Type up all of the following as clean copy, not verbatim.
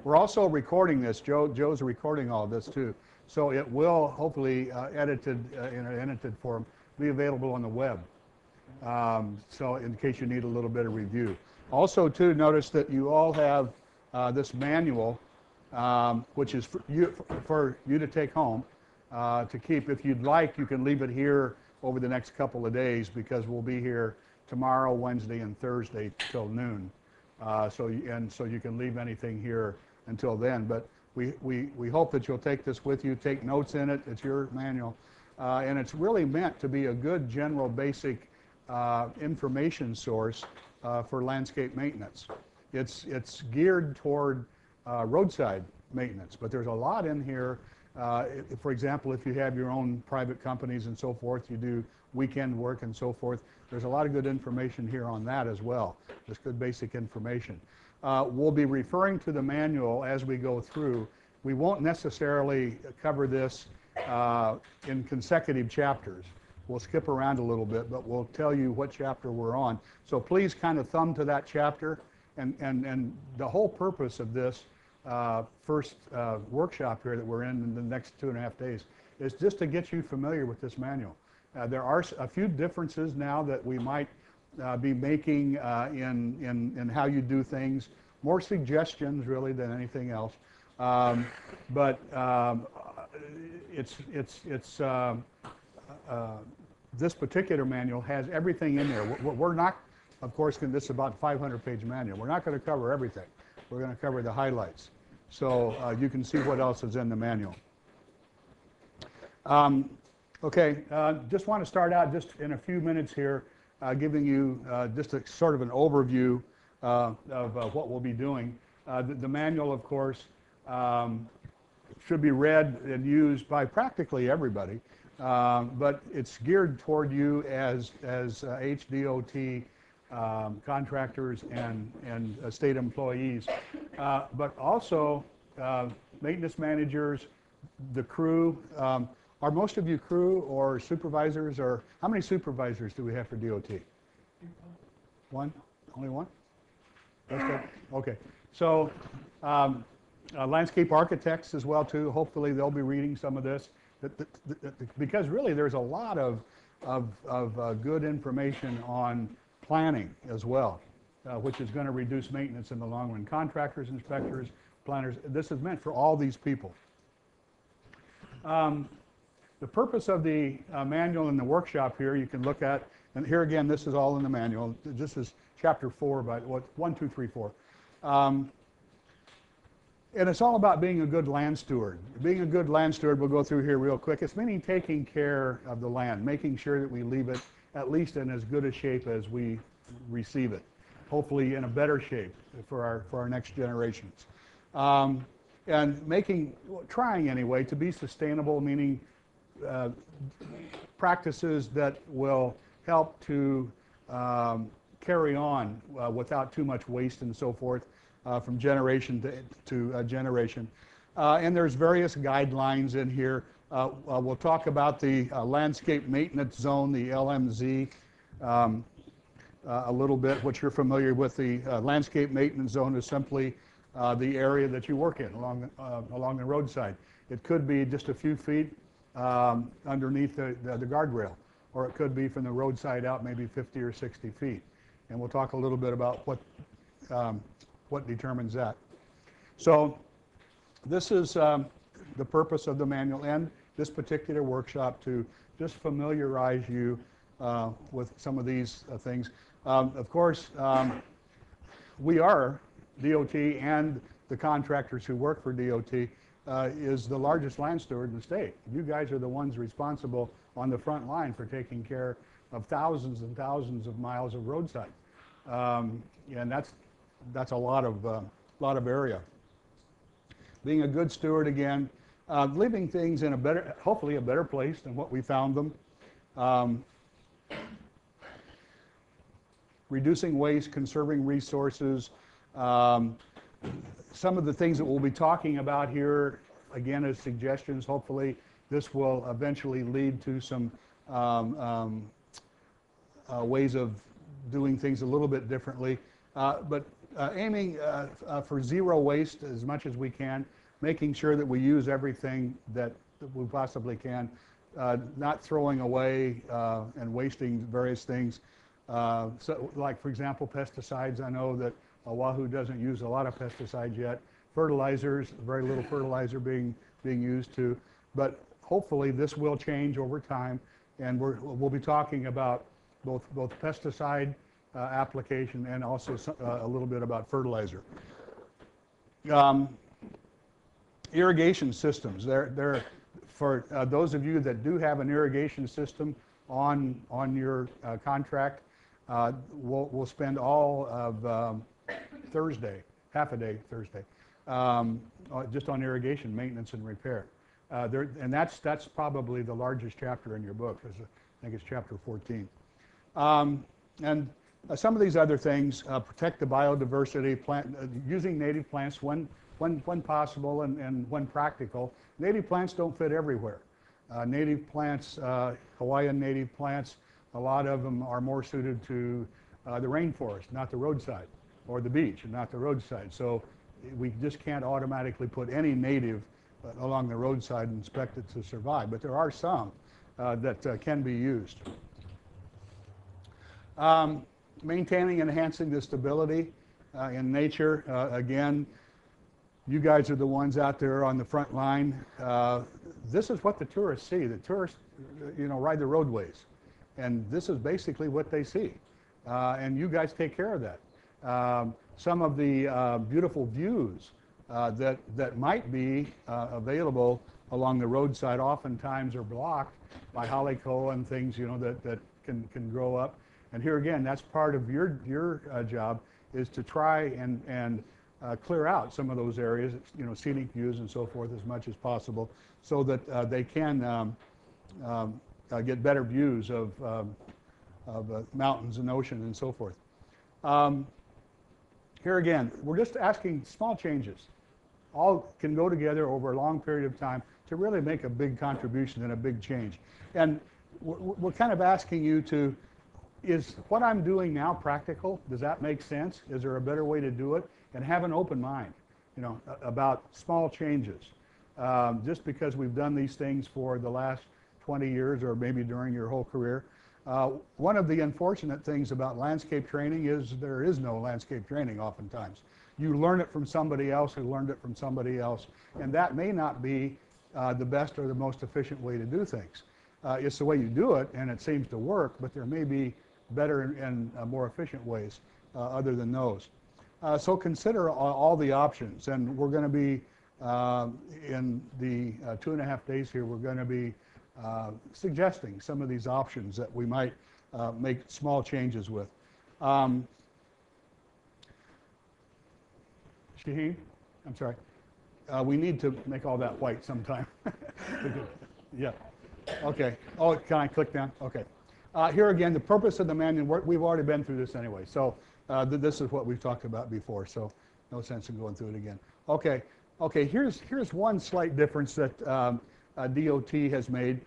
We're also recording this. Joe's recording all of this too. So it will hopefully edited in an edited form be available on the web. So in case you need a little bit of review. Also too, notice that you all have this manual, which is for you to take home to keep. If you'd like, you can leave it here over the next couple of days because we'll be here tomorrow, Wednesday, and Thursday till noon. So you can leave anything here until then. But we hope that you'll take this with you, take notes in it. It's your manual. And it's really meant to be a good general basic information source for landscape maintenance. It's geared toward roadside maintenance, but there's a lot in here. For example, if you have your own private companies and so forth, you do weekend work and so forth, there's a lot of good information here on that as well. Just good basic information. We'll be referring to the manual as we go through. We won't necessarily cover this in consecutive chapters. We'll skip around a little bit, but we'll tell you what chapter we're on. So please kind of thumb to that chapter. And the whole purpose of this first workshop here that we're in the next 2.5 days is just to get you familiar with this manual. There are a few differences now that we might be making in how you do things. More suggestions really than anything else. This particular manual has everything in there. We're not, of course, this is about a 500-page manual. We're not going to cover everything. We're going to cover the highlights. So you can see what else is in the manual. Okay, just want to start out just in a few minutes here, giving you just a sort of an overview of what we'll be doing. The manual, of course, should be read and used by practically everybody, but it's geared toward you as HDOT contractors and state employees, but also maintenance managers, the crew. Are most of you crew or supervisors, or how many supervisors do we have for DOT? One? Only one? That's good. Okay. So landscape architects as well too. Hopefully they'll be reading some of this because really there's a lot of good information on planning as well, which is going to reduce maintenance in the long run. Contractors, inspectors, planners. This is meant for all these people. The purpose of the manual in the workshop here, you can look at, and here again, this is all in the manual. This is chapter 4, but 1, 2, 3, 4. And it's all about being a good land steward. Being a good land steward, we'll go through here real quick. It's meaning taking care of the land, making sure that we leave it at least in as good a shape as we receive it. Hopefully in a better shape for our next generations. And trying anyway to be sustainable, meaning practices that will help to carry on without too much waste and so forth from generation to generation. And there's various guidelines in here. We'll talk about the landscape maintenance zone, the LMZ, a little bit. What you're familiar with, the landscape maintenance zone is simply the area that you work in along the roadside. It could be just a few feet underneath the guardrail, or it could be from the roadside out maybe 50 or 60 feet. And we'll talk a little bit about what determines that. So this is the purpose of the manual and this particular workshop, to just familiarize you with some of these things. Of course, we are DOT, and the contractors who work for DOT is the largest land steward in the state. You guys are the ones responsible on the front line for taking care of thousands and thousands of miles of roadside, and that's a lot of area. Being a good steward again, leaving things in hopefully a better place than what we found them. Reducing waste, conserving resources. Some of the things that we'll be talking about here, again, as suggestions. Hopefully this will eventually lead to some ways of doing things a little bit differently. But aiming for zero waste as much as we can, making sure that we use everything that we possibly can, not throwing away and wasting various things. So, like, for example, pesticides. I know that Oahu doesn't use a lot of pesticides yet. Fertilizers, very little fertilizer being used too. But hopefully this will change over time, and we'll be talking about both pesticide application and also a little bit about fertilizer. Irrigation systems. They're for those of you that do have an irrigation system on your contract, we'll spend all of Thursday, half a day Thursday, just on irrigation maintenance and repair. And that's probably the largest chapter in your book. I think it's chapter 14. And some of these other things, protect the biodiversity, using native plants when possible and when practical. Native plants don't fit everywhere. Native plants, Hawaiian native plants, a lot of them are more suited to the rainforest, not the roadside, or the beach, and not the roadside. So we just can't automatically put any native along the roadside and expect it to survive. But there are some that can be used. Maintaining and enhancing the stability in nature. Again, you guys are the ones out there on the front line. This is what the tourists see. The tourists, ride the roadways, and this is basically what they see. And you guys take care of that. Some of the beautiful views that might be available along the roadside oftentimes are blocked by holly koa and things, that can grow up. And here again, that's part of your job, is to try and clear out some of those areas, scenic views and so forth, as much as possible, so that they can get better views of mountains and ocean and so forth. Here again, we're just asking small changes. All can go together over a long period of time to really make a big contribution and a big change. And we're kind of asking you to, is what I'm doing now practical? Does that make sense? Is there a better way to do it? And have an open mind, about small changes. Just because we've done these things for the last 20 years or maybe during your whole career. One of the unfortunate things about landscape training is there is no landscape training oftentimes. You learn it from somebody else who learned it from somebody else, and that may not be the best or the most efficient way to do things. It's the way you do it, and it seems to work, but there may be better and more efficient ways other than those. So consider all the options, and we're going to be, in the 2.5 days here, we're going to be suggesting some of these options that we might make small changes with. Shaheen, I'm sorry. We need to make all that white sometime. Yeah. Okay. Oh, can I click down? Okay. Here again, the purpose of the manual, we've already been through this anyway. So this is what we've talked about before. So no sense in going through it again. Okay. Okay. Here's one slight difference that DOT has made.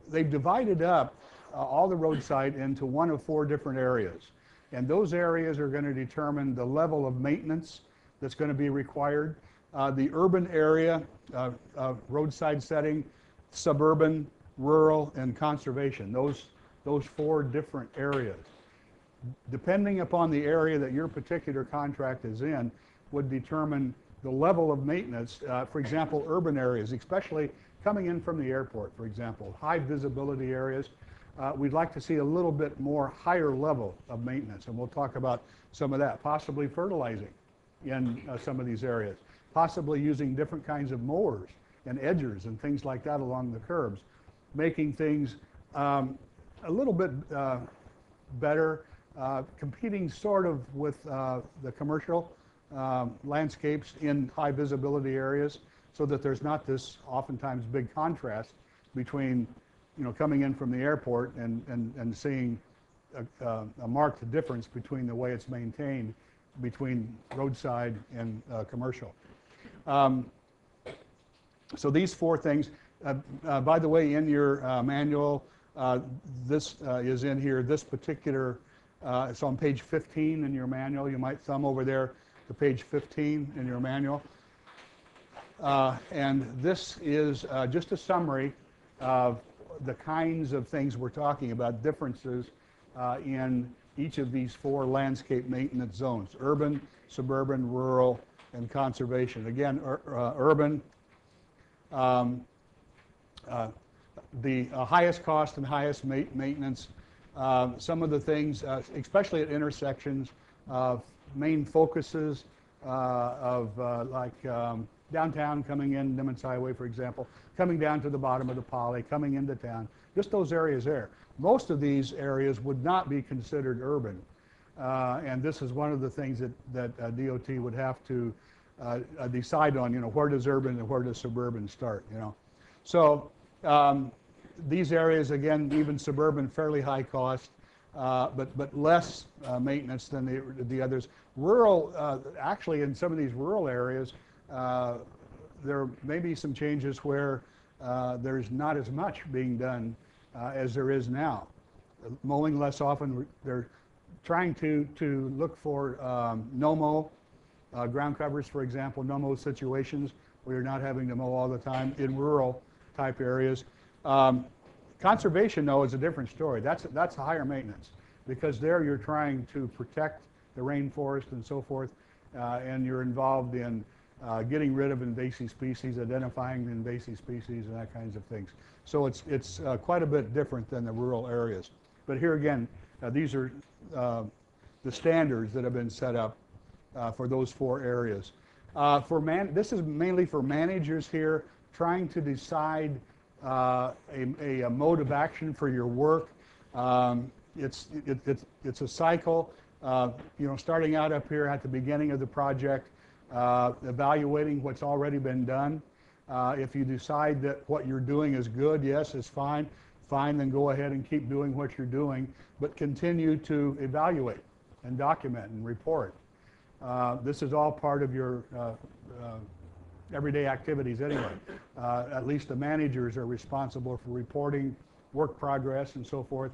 They've divided up all the roadside into one of 4 different areas. And those areas are going to determine the level of maintenance that's going to be required. The urban area, roadside setting, suburban, rural, and conservation. Those 4 different areas. Depending upon the area that your particular contract is in, would determine the level of maintenance. For example, urban areas, especially coming in from the airport, for example, high visibility areas, we'd like to see a little bit more higher level of maintenance, and we'll talk about some of that. Possibly fertilizing in some of these areas, possibly using different kinds of mowers and edgers and things like that along the curbs, making things a little bit better, competing sort of with the commercial landscapes in high visibility areas, so that there's not this oftentimes big contrast between coming in from the airport and seeing a marked difference between the way it's maintained between roadside and commercial. So these 4 things, by the way, in your manual, this is in here. This particular It's on page 15 in your manual. You might thumb over there to page 15 in your manual. And this is just a summary of the kinds of things we're talking about, differences in each of these 4 landscape maintenance zones: urban, suburban, rural, and conservation. Again, urban, the highest cost and highest maintenance. Some of the things, especially at intersections, main focuses of like downtown coming in, Nimitz Highway, for example, coming down to the bottom of the Poly, coming into town, just those areas there. Most of these areas would not be considered urban. And this is one of the things that DOT would have to decide on, where does urban and where does suburban start, So these areas, again, even suburban, fairly high cost, but less maintenance than the others. Rural, actually in some of these rural areas, there may be some changes where there's not as much being done as there is now. Mowing less often. They're trying to look for no-mow ground covers, for example, no-mow situations where you're not having to mow all the time in rural type areas. Conservation, though, is a different story. That's higher maintenance, because there you're trying to protect the rainforest and so forth, and you're involved in getting rid of invasive species, identifying the invasive species, and that kinds of things. So it's quite a bit different than the rural areas. But here again, these are the standards that have been set up for those 4 areas. This is mainly for managers here trying to decide a mode of action for your work. It's a cycle. Starting out up here at the beginning of the project, evaluating what's already been done. If you decide that what you're doing is good, yes, it's fine. Fine, then go ahead and keep doing what you're doing, but continue to evaluate and document and report. This is all part of your everyday activities anyway. At least the managers are responsible for reporting work progress and so forth.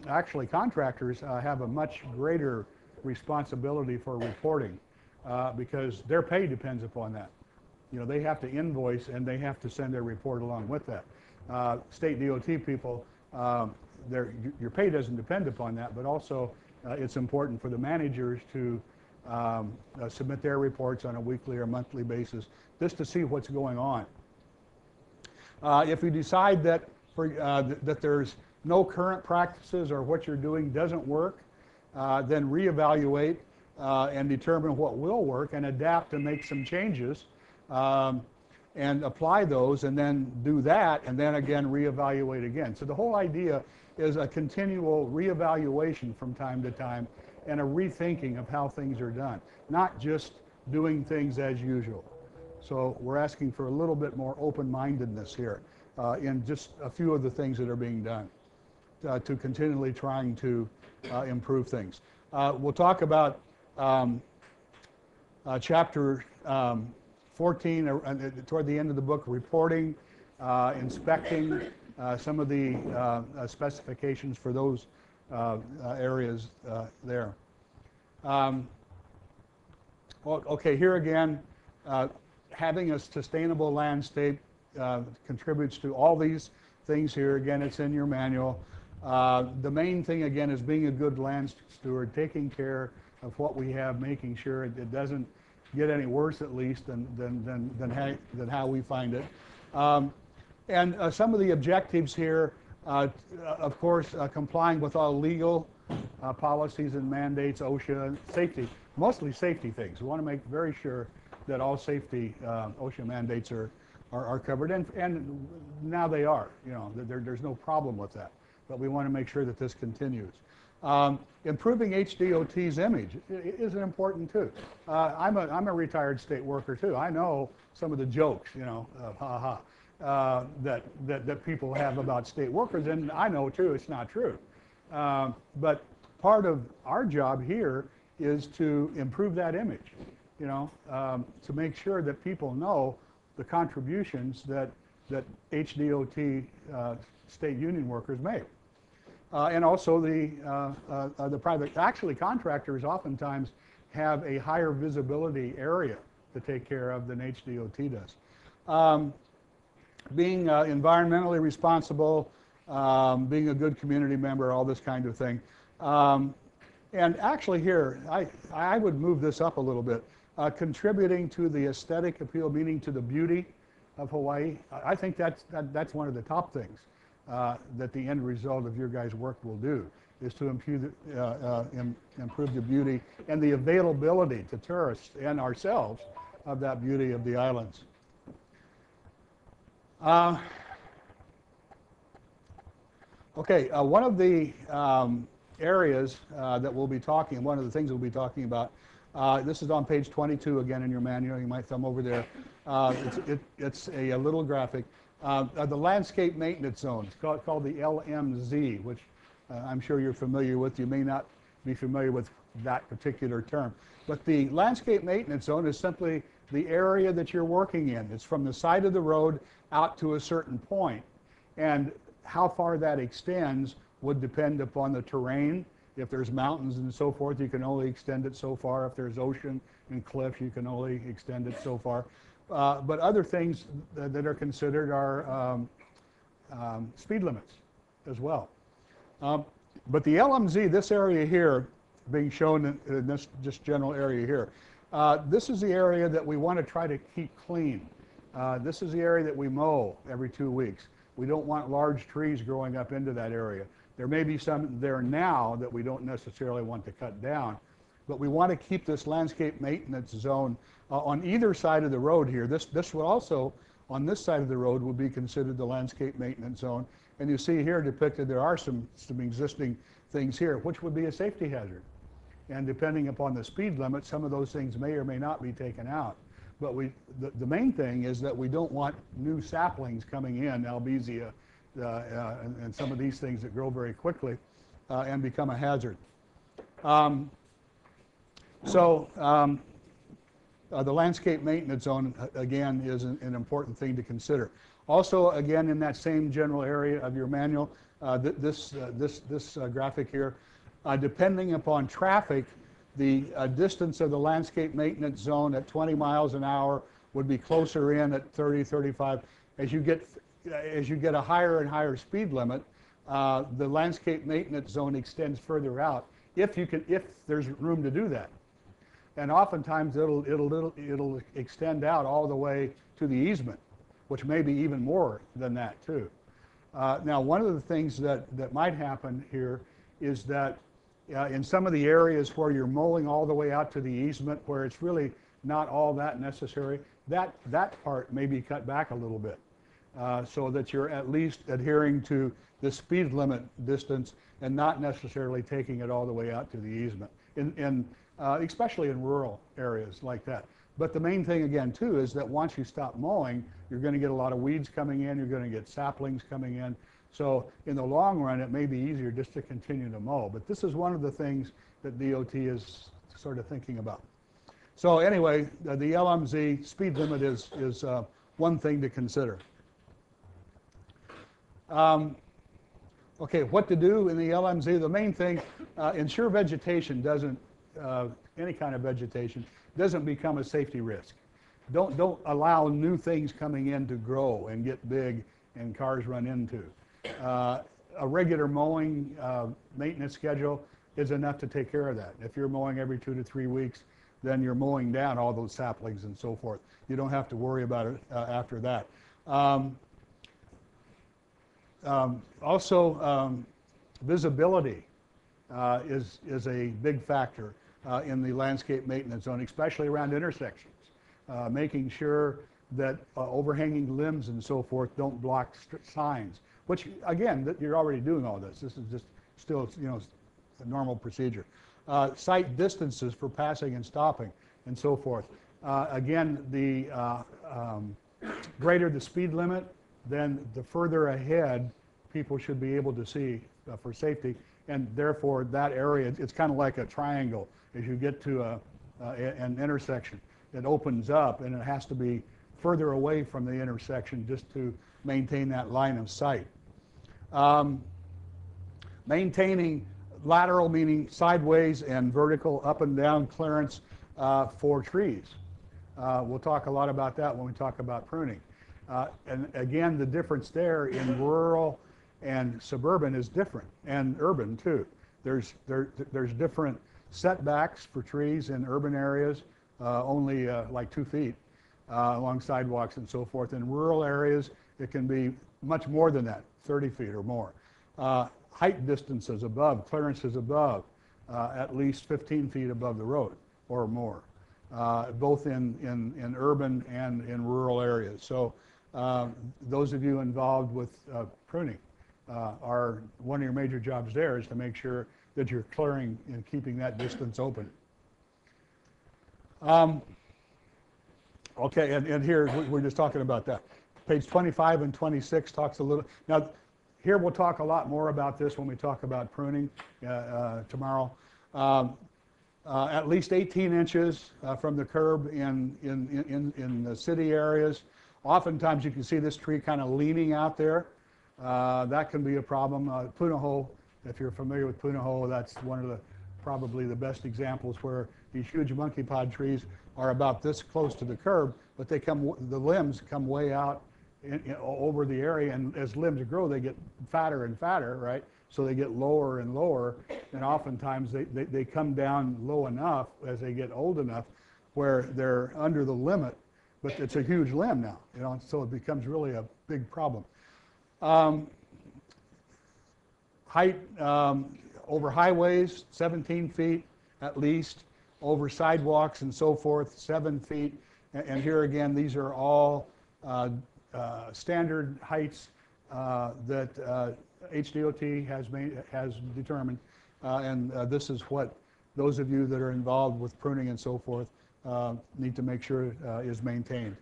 Actually, contractors have a much greater responsibility for reporting because their pay depends upon that. They have to invoice and they have to send their report along with that. State DOT people, your pay doesn't depend upon that, but also it's important for the managers to submit their reports on a weekly or monthly basis just to see what's going on. If you decide that that there's no current practices or what you're doing doesn't work, then reevaluate and determine what will work and adapt and make some changes and apply those, and then do that, and then again reevaluate again. So the whole idea is a continual reevaluation from time to time and a rethinking of how things are done, not just doing things as usual. So we're asking for a little bit more open-mindedness here in just a few of the things that are being done to continually trying to improve things. We'll talk about chapter 14 toward the end of the book, reporting, inspecting, some of the specifications for those areas there. Okay, here again, having a sustainable landscape contributes to all these things here. Again, it's in your manual. The main thing, again, is being a good land steward, taking care of what we have, making sure it doesn't get any worse, at least, than how we find it. And some of the objectives here, of course, complying with all legal policies and mandates, OSHA, safety, mostly safety things. We want to make very sure that all safety OSHA mandates are covered, and now they are. There's no problem with that, but we want to make sure that this continues. Improving HDOT's image is important too. I'm a retired state worker too. I know some of the jokes, that people have about state workers, and I know too it's not true. But part of our job here is to improve that image, to make sure that people know the contributions that HDOT state union workers make. And also the private, actually contractors oftentimes have a higher visibility area to take care of than HDOT does. Being environmentally responsible, being a good community member, all this kind of thing. And actually here, I would move this up a little bit. Contributing to the aesthetic appeal, meaning to the beauty of Hawaii. I think that's one of the top things that the end result of your guys' work will do, is to improve the beauty and the availability to tourists and ourselves of that beauty of the islands. Okay, one of the areas that we'll be talking, one of the things we'll be talking about, this is on page 22 again in your manual. You might thumb over there. It's a little graphic. The landscape maintenance zone. It's called the LMZ, which I'm sure you're familiar with. You may not be familiar with that particular term. But the landscape maintenance zone is simply the area that you're working in. It's from the side of the road out to a certain point. And how far that extends would depend upon the terrain. If there's mountains and so forth, you can only extend it so far. If there's ocean and cliff, you can only extend it so far. But other things that are considered are speed limits as well. But the LMZ, this area here, being shown in this just general area here, this is the area that we want to try to keep clean. This is the area that we mow every 2 weeks. We don't want large trees growing up into that area. There may be some there now that we don't necessarily want to cut down, but we want to keep this landscape maintenance zone on either side of the road here. This would also, on this side of the road, would be considered the landscape maintenance zone. And you see here depicted there are some existing things here, which would be a safety hazard. And depending upon the speed limit, some of those things may or may not be taken out. But the main thing is that we don't want new saplings coming in, albizia, and some of these things that grow very quickly and become a hazard. The landscape maintenance zone, again, is an important thing to consider. Also, again, in that same general area of your manual, this graphic here, depending upon traffic, the distance of the landscape maintenance zone at 20 miles an hour would be closer in at 30, 35. As you get a higher and higher speed limit, the landscape maintenance zone extends further out if there's room to do that. And oftentimes it'll extend out all the way to the easement, which may be even more than that too. Now, one of the things that might happen here is that in some of the areas where you're mowing all the way out to the easement, where it's really not all that necessary, that part may be cut back a little bit, so that you're at least adhering to the speed limit distance and not necessarily taking it all the way out to the easement, especially in rural areas like that. But the main thing, again, too, is that once you stop mowing, you're going to get a lot of weeds coming in, you're going to get saplings coming in. So in the long run, it may be easier just to continue to mow. But this is one of the things that DOT is sort of thinking about. So anyway, the LMZ speed limit is one thing to consider. Okay, what to do in the LMZ? The main thing, ensure vegetation doesn't, any kind of vegetation, doesn't become a safety risk. Don't allow new things coming in to grow and get big and cars run into. A regular mowing maintenance schedule is enough to take care of that. If you're mowing every 2 to 3 weeks, then you're mowing down all those saplings and so forth. You don't have to worry about it after that. Also, visibility is a big factor in the landscape maintenance zone, especially around intersections. Making sure that overhanging limbs and so forth don't block signs, which again, you're already doing all this. This is just still, a normal procedure. Sight distances for passing and stopping and so forth. Again, the greater the speed limit, then the further ahead people should be able to see for safety, and therefore that area, it's kind of like a triangle. As you get to an intersection, it opens up and it has to be further away from the intersection just to maintain that line of sight. Maintaining lateral, meaning sideways, and vertical up and down clearance for trees. We'll talk a lot about that when we talk about pruning. And again, the difference there in rural and suburban is different, and urban too. There's different setbacks for trees in urban areas, only like 2 feet along sidewalks and so forth. In rural areas, it can be much more than that, 30 feet or more. Height distances above, clearances above, at least 15 feet above the road or more, both in urban and in rural areas. So those of you involved with pruning, one of your major jobs there is to make sure that you're clearing and keeping that distance open. Okay, and here we're just talking about that. Page 25 and 26 talks a little. Now, here we'll talk a lot more about this when we talk about pruning tomorrow. At least 18 inches from the curb in the city areas. Oftentimes you can see this tree kind of leaning out there. That can be a problem. Punahou, if you're familiar with Punahou, that's one of the probably the best examples where these huge monkey pod trees are about this close to the curb, but the limbs come way out over the area, and as limbs grow, they get fatter and fatter, right? So they get lower and lower, and oftentimes they come down low enough as they get old enough where they're under the limit, but it's a huge limb now, you know, so it becomes really a big problem. Height over highways, 17 feet at least. Over sidewalks and so forth, 7 feet. And here again, these are all standard heights that HDOT has determined. And this is what those of you that are involved with pruning and so forth need to make sure is maintained.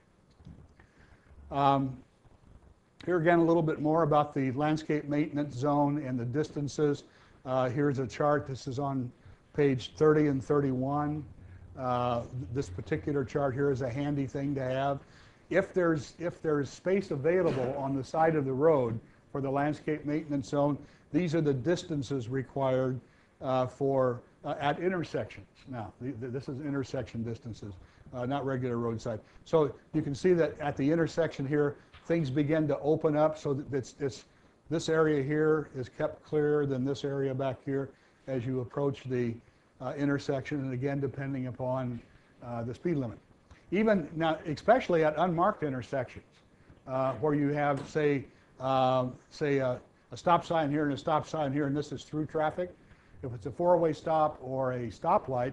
Here again, a little bit more about the landscape maintenance zone and the distances. Here's a chart. This is on page 30 and 31. This particular chart here is a handy thing to have. If there's space available on the side of the road for the landscape maintenance zone, these are the distances required at intersections. Now, this is intersection distances, not regular roadside. So you can see that at the intersection here, things begin to open up so that this area here is kept clearer than this area back here as you approach the intersection, and again, depending upon the speed limit. Even now, especially at unmarked intersections, where you have, say a stop sign here and a stop sign here, and this is through traffic. If it's a four-way stop or a stoplight,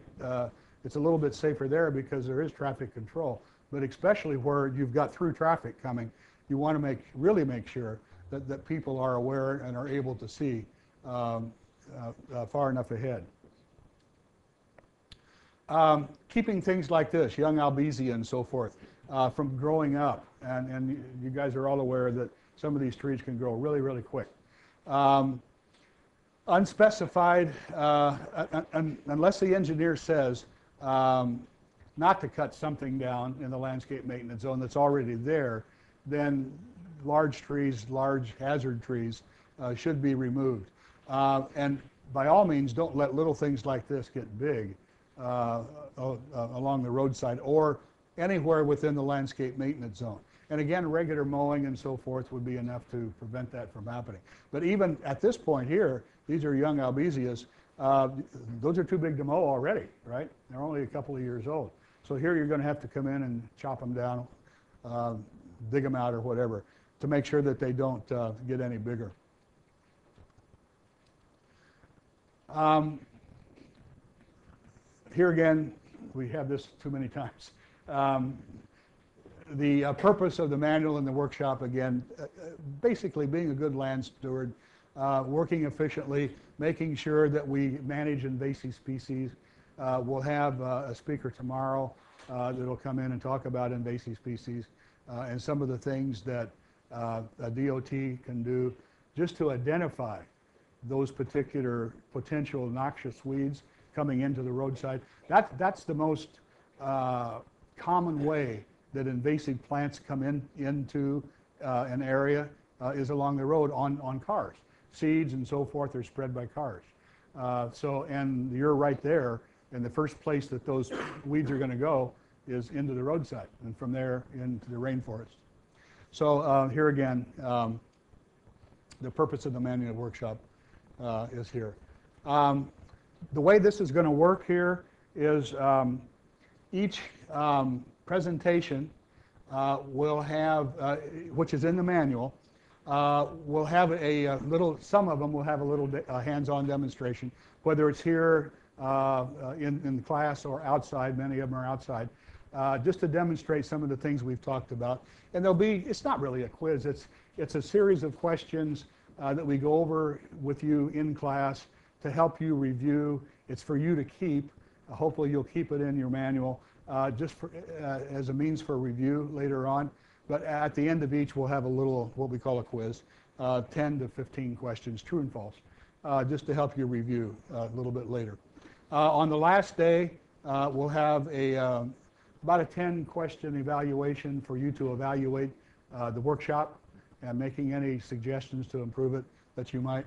it's a little bit safer there because there is traffic control. But especially where you've got through traffic coming, you want to really make sure that people are aware and are able to see far enough ahead. Keeping things like this, young albizia and so forth, from growing up. And you guys are all aware that some of these trees can grow really, really quick. Unspecified, unless the engineer says not to cut something down in the landscape maintenance zone that's already there, then large trees, large hazard trees should be removed. And by all means, don't let little things like this get big along the roadside or anywhere within the landscape maintenance zone. And again, regular mowing and so forth would be enough to prevent that from happening. But even at this point here, these are young albizias. Those are too big to mow already, right? They're only a couple of years old. So here you're going to have to come in and chop them down, dig them out or whatever, to make sure that they don't get any bigger. Here again, we have this too many times. The purpose of the manual in the workshop, again, basically being a good land steward, working efficiently, making sure that we manage invasive species. We'll have a speaker tomorrow that'll come in and talk about invasive species and some of the things that a DOT can do just to identify those particular potential noxious weeds coming into the roadside. That's the most common way that invasive plants come into an area is along the road on cars. seeds and so forth are spread by cars. And you're right there, and the first place that those weeds are going to go is into the roadside, and from there into the rainforest. So here again, the purpose of the manual workshop is here. The way this is going to work here is each presentation will have, which is in the manual, will have a little, some of them will have a little hands-on demonstration, whether it's here in class or outside. Many of them are outside, just to demonstrate some of the things we've talked about. And there'll be, it's not really a quiz, it's a series of questions that we go over with you in class to help you review. It's for you to keep. Hopefully you'll keep it in your manual just for, as a means for review later on. But at the end of each, we'll have a little, what we call a quiz, 10 to 15 questions, true and false, just to help you review a little bit later. On the last day, we'll have about a 10-question evaluation for you to evaluate the workshop and making any suggestions to improve it that you might.